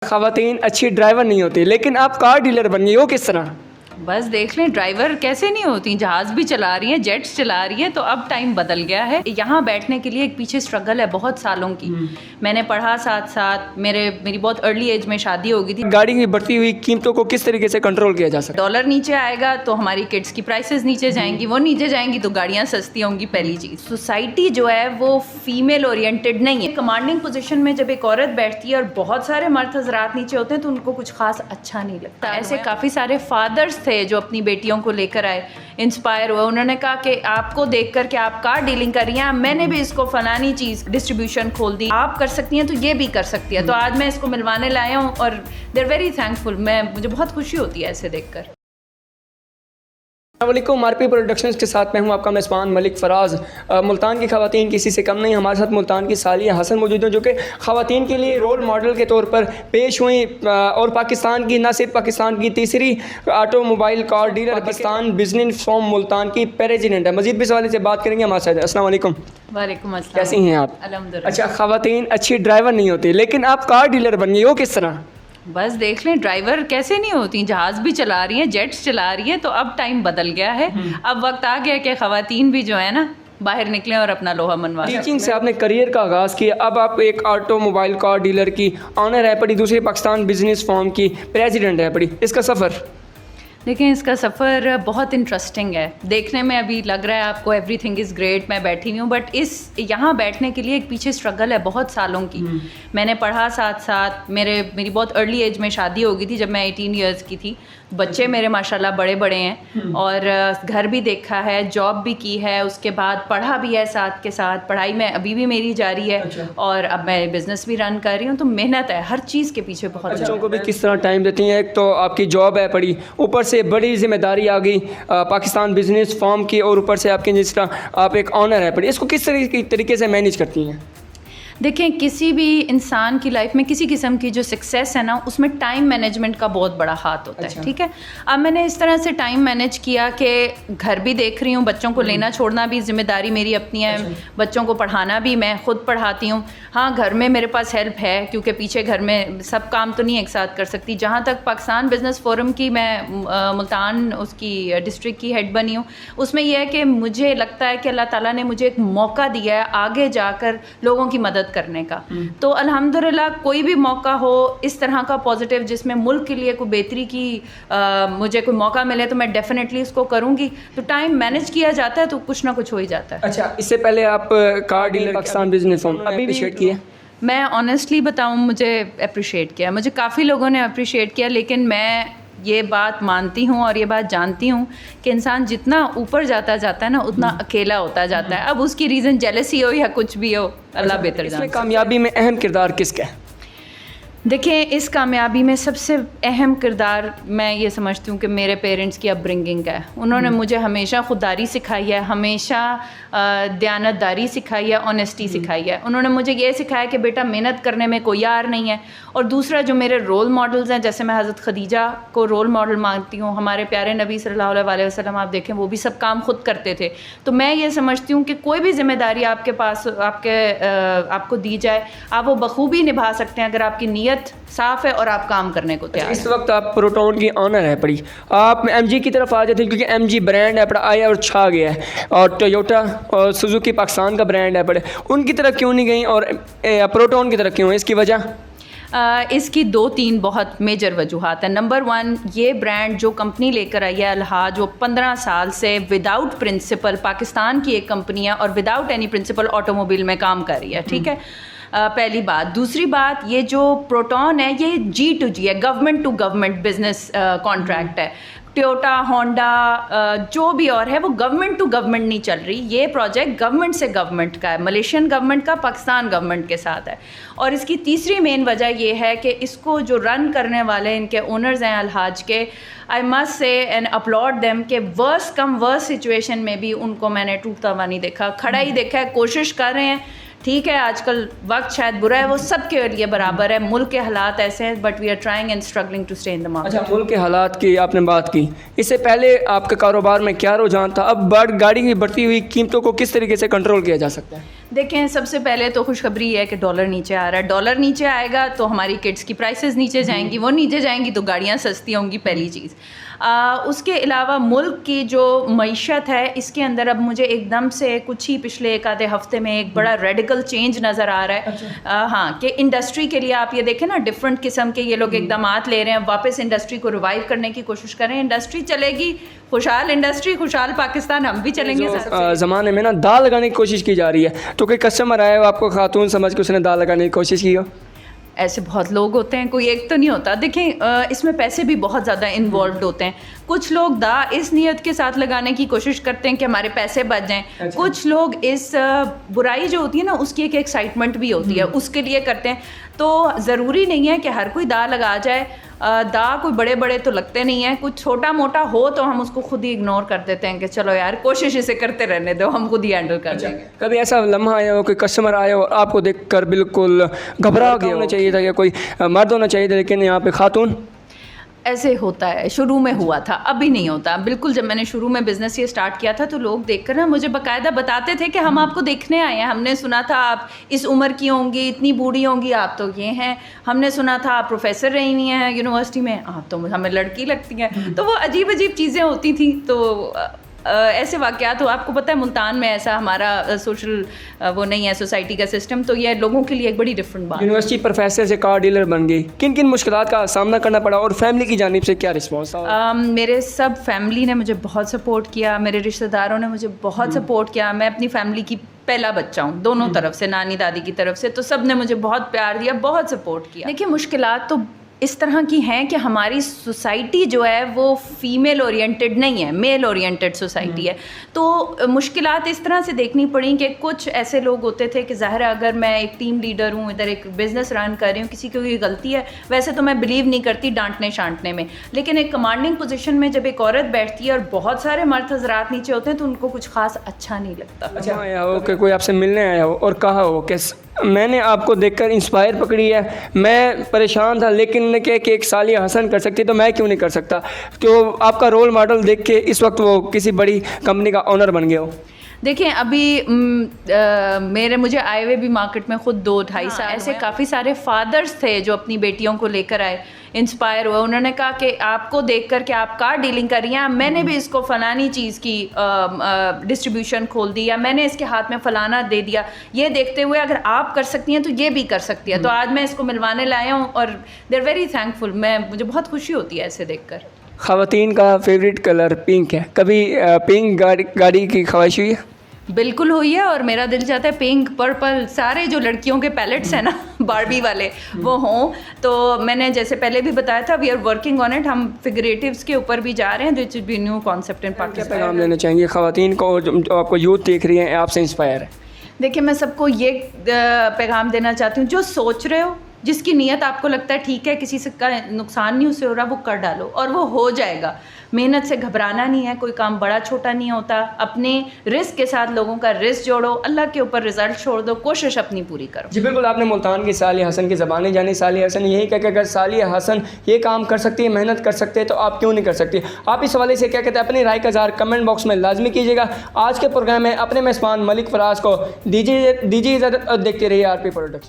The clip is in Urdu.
خواتین اچھی ڈرائیور نہیں ہوتی، لیکن آپ کار ڈیلر بن گئی، وہ کس طرح؟ بس دیکھ لیں ڈرائیور کیسے نہیں ہوتی، جہاز بھی چلا رہی ہیں، جیٹس چلا رہی ہیں، تو اب ٹائم بدل گیا ہے۔ یہاں بیٹھنے کے لیے ایک پیچھے اسٹرگل ہے بہت سالوں کی۔ میں نے پڑھا ساتھ ساتھ، میری بہت ارلی ایج میں شادی ہو گئی تھی۔ گاڑی کی بڑھتی ہوئی قیمتوں کو کس طریقے سے کنٹرول کیا جا سکتا ہے؟ ڈالر نیچے آئے گا تو ہماری کڈس کی پرائسز نیچے جائیں گی، وہ نیچے جائیں گی تو گاڑیاں سستی ہوں گی۔ پہلی چیز، سوسائٹی جو ہے وہ فیمیل اورینٹڈ نہیں ہے۔ کمانڈنگ پوزیشن میں جب ایک عورت بیٹھتی ہے اور بہت سارے مرد حضرات نیچے ہوتے ہیں تو ان کو کچھ خاص اچھا نہیں لگتا۔ ایسے کافی سارے فادرز تھے جو اپنی بیٹیوں کو لے کر آئے، انسپائر ہوئے، انہوں نے کہا کہ آپ کو دیکھ کر کے آپ کار ڈیلنگ کر رہی ہیں، میں نے بھی اس کو فلانی چیز ڈسٹریبیوشن کھول دی، آپ کر سکتی ہیں تو یہ بھی کر سکتی ہے۔ تو آج میں اس کو ملوانے لایا ہوں اور دے آر ویری تھینکفل۔ مجھے بہت خوشی ہوتی ہے ایسے دیکھ کر۔ السلام علیکم، آر پی پروڈکشنز کے ساتھ میں ہوں آپ کا میزبان ملک فراز۔ ملتان کی خواتین کسی سے کم نہیں، ہمارے ساتھ ملتان کی سالیہ حسن موجود ہیں جو کہ خواتین کے لیے رول ماڈل کے طور پر پیش ہوئیں اور پاکستان کی، نہ صرف پاکستان کی تیسری auto mobile car dealer, Pakistan business forum Multan کی پریزیڈنٹ ہے۔ مزید بھی اس حوالے سے بات کریں گے ہمارے ساتھ۔ السلام علیکم۔ وعلیکم السلام۔ کیسی ہیں آپ؟ الحمدللہ۔ اچھا، خواتین اچھی ڈرائیور نہیں ہوتی، لیکن آپ کار ڈیلر بن گئی، وہ کس طرح؟ بس دیکھ لیں ڈرائیور کیسے نہیں ہوتی، جہاز بھی چلا رہی ہیں، جیٹس چلا رہی ہیں، تو اب ٹائم بدل گیا ہے۔ اب وقت آ گیا کہ خواتین بھی جو ہے نا باہر نکلیں اور اپنا لوہا منوا لیں۔ ٹیچنگ سے آپ نے کریئر کا آغاز کیا، اب آپ ایک آٹو موبائل کار ڈیلر کی آنر ہے پڑی، دوسری پاکستان بزنس فورم کی پریزیڈنٹ ہے پڑی۔ اس کا سفر دیکھیں، اس کا سفر بہت انٹرسٹنگ ہے۔ دیکھنے میں ابھی لگ رہا ہے آپ کو ایوری تھنگ از گریٹ، میں بیٹھی ہوئی ہوں، بٹ یہاں بیٹھنے کے لیے ایک پیچھے اسٹرگل ہے بہت سالوں کی۔ میں نے پڑھا ساتھ ساتھ، میری بہت ارلی ایج میں شادی ہو گئی تھی جب میں 18 ایئرس کی تھی۔ بچے میرے ماشاءاللہ بڑے بڑے ہیں اور گھر بھی دیکھا ہے، جاب بھی کی ہے، اس کے بعد پڑھا بھی ہے ساتھ کے ساتھ۔ پڑھائی میں ابھی بھی میری جاری ہے اور اب میں بزنس بھی رن کر رہی ہوں، تو محنت ہے ہر چیز کے پیچھے بہت۔ بچوں کو بھی کس طرح ٹائم دیتی ہیں؟ ایک تو آپ کی جاب ہے پڑی، اوپر سے بڑی ذمہ داری آ گئی پاکستان بزنس فورم کی، اور اوپر سے آپ کی جس طرح آپ ایک آنر ہے پڑی، اس کو کس طریقے سے مینیج کرتی ہیں؟ دیکھیں، کسی بھی انسان کی لائف میں کسی قسم کی جو سکسیس ہے نا، اس میں ٹائم مینجمنٹ کا بہت بڑا ہاتھ ہوتا ہے، ٹھیک ہے۔ اب میں نے اس طرح سے ٹائم مینیج کیا کہ گھر بھی دیکھ رہی ہوں، بچوں کو لینا چھوڑنا بھی ذمہ داری میری اپنی ہے، بچوں کو پڑھانا بھی میں خود پڑھاتی ہوں۔ ہاں، گھر میں میرے پاس ہیلپ ہے کیونکہ پیچھے گھر میں سب کام تو نہیں ایک ساتھ کر سکتی۔ جہاں تک پاکستان بزنس فورم کی، میں ملتان اس کی ڈسٹرکٹ کی ہیڈ بنی ہوں، اس میں یہ ہے کہ مجھے لگتا ہے کہ اللہ تعالیٰ نے مجھے ایک موقع دیا ہے آگے جا کر لوگوں کی مدد کرنے کا۔ تو الحمدللہ کوئی بھی موقع ہو اس طرح کا پازیٹیو جس میں ملک کے لیے کوئی بہتری کی مجھے کوئی موقع ملے تو میں ڈیفینیٹلی اس کو کروں گی۔ تو ٹائم مینیج کیا جاتا ہے تو کچھ نہ کچھ ہو ہی جاتا ہے۔ اچھا، اس سے پہلے آپ car dealer Pakistan business forum ابھی اپریشیٹ کیا؟ میں آنیسٹلی بتاؤں، مجھے اپریشیٹ کیا، مجھے کافی لوگوں نے اپریشیٹ کیا، لیکن میں یہ بات مانتی ہوں اور یہ بات جانتی ہوں کہ انسان جتنا اوپر جاتا ہے نا اتنا اکیلا ہوتا جاتا ہے۔ اب اس کی ریزن جیلسی ہو یا کچھ بھی ہو، اللہ بہتر اس جانتا میں ہے۔ کامیابی میں اہم کردار کس کا ہے؟ دیکھیں، اس کامیابی میں سب سے اہم کردار میں یہ سمجھتی ہوں کہ میرے پیرنٹس کی اپ برنگنگ ہے۔ انہوں نے مجھے ہمیشہ خودداری سکھائی ہے، ہمیشہ دیانتداری سکھائی ہے، آنیسٹی سکھائی ہے۔ انہوں نے مجھے یہ سکھایا کہ بیٹا محنت کرنے میں کوئی یار نہیں ہے۔ اور دوسرا جو میرے رول ماڈلز ہیں، جیسے میں حضرت خدیجہ کو رول ماڈل مانتی ہوں، ہمارے پیارے نبی صلی اللہ علیہ وسلم آپ دیکھیں وہ بھی سب کام خود کرتے تھے۔ تو میں یہ سمجھتی ہوں کہ کوئی بھی ذمہ داری آپ کے پاس آپ کو دی جائے، آپ وہ بخوبی نبھا سکتے ہیں اگر آپ کی نیت صاف ہے اور آپ کام کرنے کو تیار ہیں۔ اس وقت آپ پروٹون کی آنر ہے پڑی، آپ ایم جی کی طرف آ جاتے ہیں کیونکہ ایم جی برانڈ ہے پڑا، آیا اور چھا گیا ہے، اور ٹویوٹا اور سوزوکی پاکستان کا برانڈ ہے پڑے، ان کی طرف کیوں نہیں گئیں اور پروٹون کی طرف کیوں؟ اس کی وجہ اس کی 2-3 بہت میجر وجوہات ہیں۔ نمبر 1، یہ برانڈ جو کمپنی لے کر آئی ہے الحاج، وہ 15 سال سے وداؤٹ پرنسپل پاکستان کی ایک کمپنی ہے اور without any principal automobile میں کام کر رہی ہے، ٹھیک ہے۔ پہلی بات۔ دوسری بات، یہ جو پروٹون ہے یہ G2G ہے، government to government business contract ہے۔ ٹویوٹا، ہونڈا جو بھی اور ہے وہ گورنمنٹ ٹو گورنمنٹ نہیں چل رہی، یہ پروجیکٹ گورنمنٹ سے گورنمنٹ کا ہے، ملیشین گورنمنٹ کا پاکستان گورنمنٹ کے ساتھ ہے۔ اور اس کی تیسری مین وجہ یہ ہے کہ اس کو جو رن کرنے والے ان کے اونرز ہیں الحاج کے، I must say and applaud them کہ ورس کم ورس سچویشن میں بھی ان کو میں نے ٹوٹتا ہوا نہیں دیکھا، کھڑا ہی دیکھا ہے، کوشش کر رہے ہیں۔ ٹھیک ہے، آج کل وقت شاید برا ہے، وہ سب کے لیے برابر ہے، ملک کے حالات ایسے ہیں، but we are trying and struggling to stay in the market. اچھا، ملک کے حالات کی آپ نے بات کی، اس سے پہلے آپ کے کاروبار میں کیا رجحان تھا؟ اب گاڑی کی بڑھتی ہوئی قیمتوں کو کس طریقے سے کنٹرول کیا جا سکتا ہے؟ دیکھیں سب سے پہلے تو خوشخبری یہ ہے کہ ڈالر نیچے آ رہا ہے. ڈالر نیچے آئے گا تو ہماری کٹس کی پرائسز نیچے جائیں گی, وہ نیچے جائیں گی تو گاڑیاں سستی ہوں گی, پہلی چیز. اس کے علاوہ ملک کی جو معیشت ہے اس کے اندر اب مجھے ایک دم سے کچھ ہی پچھلے ایک آدھے ہفتے میں ایک بڑا ریڈیکل چینج نظر آ رہا ہے. ہاں کہ انڈسٹری کے لیے آپ یہ دیکھیں نا, ڈفرینٹ قسم کے یہ لوگ اقدامات لے رہے ہیں, واپس انڈسٹری کو ریوائیو کرنے کی کوشش کر رہے ہیں. انڈسٹری چلے گی, خوشحال انڈسٹری, خوشحال پاکستان, ہم بھی چلیں گے. زمانے میں نا دال لگانے کی کوشش کی جا رہی ہے, تو کوئی کسٹمر آیا ہو آپ کو خاتون سمجھ کے اس نے دال لگانے کی کوشش کی ہو؟ ایسے بہت لوگ ہوتے ہیں, کوئی ایک تو نہیں ہوتا. دیکھیں اس میں پیسے بھی بہت زیادہ انوالوڈ ہوتے ہیں. کچھ لوگ دا اس نیت کے ساتھ لگانے کی کوشش کرتے ہیں کہ ہمارے پیسے بچ جائیں. کچھ لوگ اس برائی جو ہوتی ہے نا اس کی ایک ایکسائٹمنٹ بھی ہوتی ہے, اس کے لیے کرتے ہیں. تو ضروری نہیں ہے کہ ہر کوئی دا لگا جائے. دا کوئی بڑے بڑے تو لگتے نہیں ہیں, کچھ چھوٹا موٹا ہو تو ہم اس کو خود ہی اگنور کر دیتے ہیں کہ چلو یار کوشش اسے کرتے رہنے دو, ہم خود ہی ہینڈل کر دیں گے. کبھی ایسا لمحہ آیا ہو, کوئی کسٹمر آیا ہو آپ کو دیکھ کر بالکل گھبرا گیا ہونا چاہیے تھا, کہ کوئی مرد ہونا چاہیے تھا لیکن یہاں پہ خاتون؟ ایسے ہوتا ہے, شروع میں ہوا تھا, ابھی نہیں ہوتا. بالکل جب میں نے شروع میں بزنس یہ اسٹارٹ کیا تھا تو لوگ دیکھ کر نا مجھے باقاعدہ بتاتے تھے کہ ہم آپ کو دیکھنے آئے ہیں, ہم نے سنا تھا آپ اس عمر کی ہوں گی, اتنی بوڑھی ہوں گی, آپ تو یہ ہیں, ہم نے سنا تھا آپ پروفیسر رہی ہوئی ہیں یونیورسٹی میں, آپ تو ہمیں لڑکی لگتی ہیں. تو وہ عجیب عجیب چیزیں ہوتی تھیں. تو ایسے واقعات ہو, آپ کو پتہ ہے ملتان میں ایسا ہمارا سوشل وہ نہیں ہے سوسائٹی کا سسٹم, تو یہ لوگوں کے لیے ایک بڑی ڈفرینٹ بات. یونیورسٹی پروفیسر سے کار ڈیلر بن گئی, کن کن مشکلات کا سامنا کرنا پڑا اور فیملی کی جانب سے کیا رسپانس تھا؟ میرے سب فیملی نے مجھے بہت سپورٹ کیا, میرے رشتہ داروں نے مجھے بہت سپورٹ کیا. میں اپنی فیملی کی پہلا بچہ ہوں دونوں طرف سے, نانی دادی کی طرف سے, تو سب نے مجھے بہت پیار دیا, بہت سپورٹ کیا. دیکھیے مشکلات تو اس طرح کی ہیں کہ ہماری سوسائٹی جو ہے وہ فیمیل اورینٹڈ نہیں ہے, میل اورینٹڈ سوسائٹی ہے. تو مشکلات اس طرح سے دیکھنی پڑیں کہ کچھ ایسے لوگ ہوتے تھے کہ ظاہر ہے اگر میں ایک ٹیم لیڈر ہوں, ادھر ایک بزنس رن کر رہی ہوں, کسی کی کوئی غلطی ہے, ویسے تو میں بلیو نہیں کرتی ڈانٹنے شانٹنے میں, لیکن ایک کمانڈنگ پوزیشن میں جب ایک عورت بیٹھتی ہے اور بہت سارے مرد حضرات نیچے ہوتے ہیں تو ان کو کچھ خاص اچھا نہیں لگتا. اچھا آیا ہو کہ کوئی آپ سے ملنے آیا ہو اور کہا ہو کہ میں نے آپ کو دیکھ کر انسپائر پکڑی ہے, میں پریشان تھا لیکن نے کہ ایک سالیہ حسن کر سکتی تو میں کیوں نہیں کر سکتا, کہ آپ کا رول ماڈل دیکھ کے اس وقت وہ کسی بڑی کمپنی کا آنر بن گیا ہو؟ دیکھیں ابھی مجھے آئے ہوئے بھی مارکیٹ میں خود 2-2.5 سال ایسے کافی سارے فادرز تھے جو اپنی بیٹیوں کو لے کر آئے, انسپائر ہوئے. انہوں نے کہا کہ آپ کو دیکھ کر کہ آپ کار ڈیلنگ کر رہی ہیں, میں نے بھی اس کو فلانی چیز کی ڈسٹریبیوشن کھول دی, یا میں نے اس کے ہاتھ میں فلانا دے دیا, یہ دیکھتے ہوئے اگر آپ کر سکتی ہیں تو یہ بھی کر سکتی ہے. تو آج میں اس کو ملوانے لایا ہوں اور دے آر ویری تھینک فل. مجھے بہت خوشی ہوتی ہے ایسے دیکھ کر. خواتین کا فیوریٹ کلر پنک ہے, کبھی پنک گاڑی کی خواہش ہوئی ہے؟ بالکل ہوئی ہے, اور میرا دل چاہتا ہے پنک, پرپل, سارے جو لڑکیوں کے پیلٹس ہیں نا باربی والے وہ ہوں. تو میں نے جیسے پہلے بھی بتایا تھا we are working on it, ہم فگریٹیوز کے اوپر بھی جا رہے ہیں, which be new concept in Pakistan. کیا پیغام دینا چاہیں گے خواتین کو جو آپ کو یوتھ دیکھ رہی ہیں, آپ سے انسپائر ہے؟ دیکھیں میں سب کو یہ پیغام دینا چاہتی ہوں, جو سوچ رہے ہو, جس کی نیت آپ کو لگتا ہے ٹھیک ہے, کسی سے کا نقصان نہیں اسے ہو رہا, وہ کر ڈالو اور وہ ہو جائے گا. محنت سے گھبرانا نہیں ہے, کوئی کام بڑا چھوٹا نہیں ہوتا. اپنے رسک کے ساتھ لوگوں کا رسک جوڑو, اللہ کے اوپر رزلٹ چھوڑ دو, کوشش اپنی پوری کرو. جی بالکل, آپ نے ملتان کی سالیہ حسن کی زبانیں جانی. سالیہ حسن یہی کہہ کہ اگر سالیہ حسن یہ کام کر سکتی ہے, محنت کر سکتے ہیں, تو آپ کیوں نہیں کر سکتی؟ آپ اس حوالے سے کیا کہتے ہیں, اپنی رائے کا اظہار کمنٹ باکس میں لازمی کیجیے گا. آج کے پروگرام میں اپنے میزبان ملک فراز کو دیجیے اجازت اور دیکھتے رہیے RP پروڈکشن.